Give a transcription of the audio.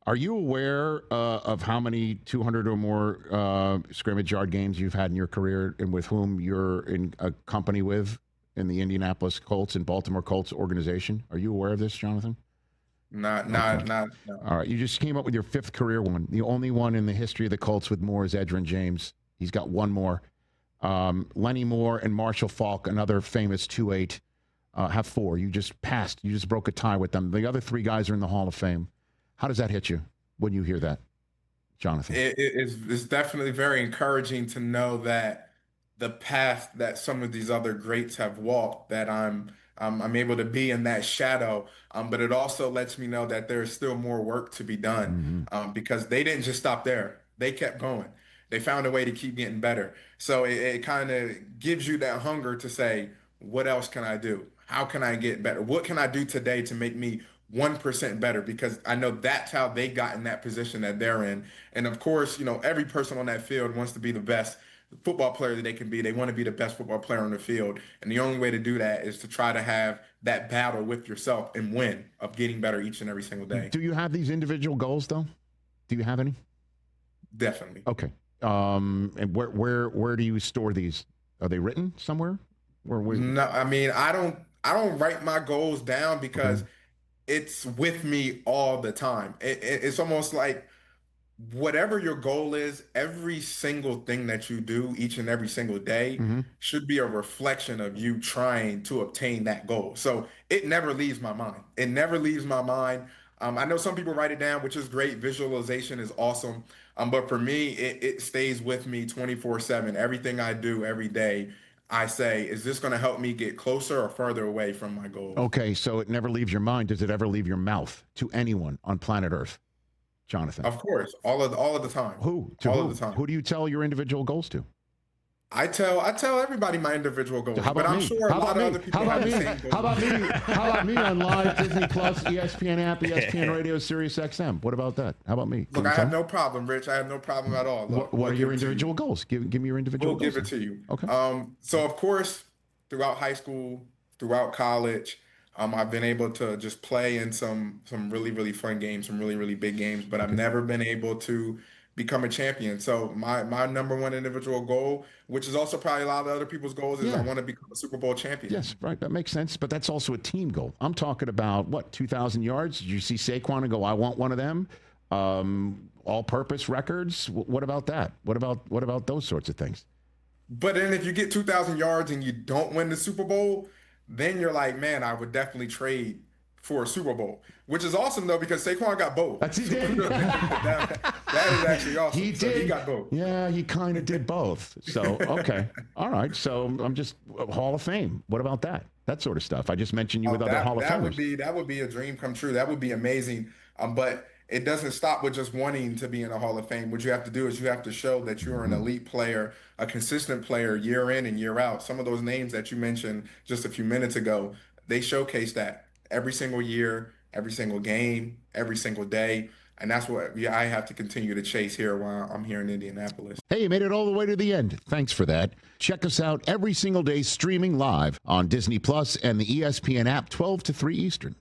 Are you aware of how many 200 or more scrimmage yard games you've had in your career, and with whom you're in a company with in the Indianapolis Colts and Baltimore Colts organization? Are you aware of this, Jonathan? Not. No. All right, you just came up with your 5th career one. The only one in the history of the Colts with more is Edgerrin James. He's got one more. Lenny Moore and Marshall Faulk, another famous 2-8, have 4. You just passed. You just broke a tie with them. The other 3 guys are in the Hall of Fame. How does that hit you when you hear that, Jonathan? It's definitely very encouraging to know that the path that some of these other greats have walked, that I'm able to be in that shadow. But it also lets me know that there's still more work to be done, because they didn't just stop there. They kept going. They found a way to keep getting better. So it kind of gives you that hunger to say, what else can I do? How can I get better? What can I do today to make me 1% better? Because I know that's how they got in that position that they're in. And of course, every person on that field wants to be the best football player that they can be. They want to be the best football player on the field. And the only way to do that is to try to have that battle with yourself and win of getting better each and every single day. Do you have these individual goals, though? Do you have any? Definitely. Okay. And where do you store these? Are they written somewhere? No, I mean, I don't write my goals down because it's with me all the time. It's almost like whatever your goal is, every single thing that you do each and every single day should be a reflection of you trying to obtain that goal. So it never leaves my mind. It never leaves my mind. I know some people write it down, which is great. Visualization is awesome. But for me, it stays with me 24/7. Everything I do every day, I say, is this going to help me get closer or further away from my goal? Okay, so it never leaves your mind. Does it ever leave your mouth to anyone on planet Earth, Jonathan? Of course, all of the time. Who? Of the time. Who do you tell your individual goals to? I tell everybody my individual goals, but I'm sure a lot of other people have the same goals. How about me on Live, Disney Plus, ESPN app, ESPN Radio, SiriusXM? What about that? How about me? Look, I have no problem, Rich. I have no problem at all. What are your individual goals? Give me your individual goals. We'll give it to you. Okay. So of course, throughout high school, throughout college, I've been able to just play in some really, really fun games, some really, really big games, but I've never been able to become a champion. So my number one individual goal, which is also probably a lot of other people's goals, is I want to become a Super Bowl champion. Yes, right. That makes sense. But that's also a team goal. I'm talking about, 2,000 yards? Did you see Saquon and go, I want one of them? All-purpose records? What about that? What about those sorts of things? But then if you get 2,000 yards and you don't win the Super Bowl, then you're like, man, I would definitely trade for a Super Bowl, which is awesome, though, because Saquon got both. That's he did. That is actually awesome. He did. So he got both. Yeah, he kind of did both. So, okay. All right. So I'm just Hall of Fame. What about that? That sort of stuff. I just mentioned you with other Hall of Famers. That would be a dream come true. That would be amazing. But it doesn't stop with just wanting to be in the Hall of Fame. What you have to do is you have to show that you're an elite player, a consistent player year in and year out. Some of those names that you mentioned just a few minutes ago, they showcase that every single year, every single game, every single day. And that's what I have to continue to chase here while I'm here in Indianapolis. Hey, you made it all the way to the end. Thanks for that. Check us out every single day streaming live on Disney Plus and the ESPN app 12 to 3 Eastern.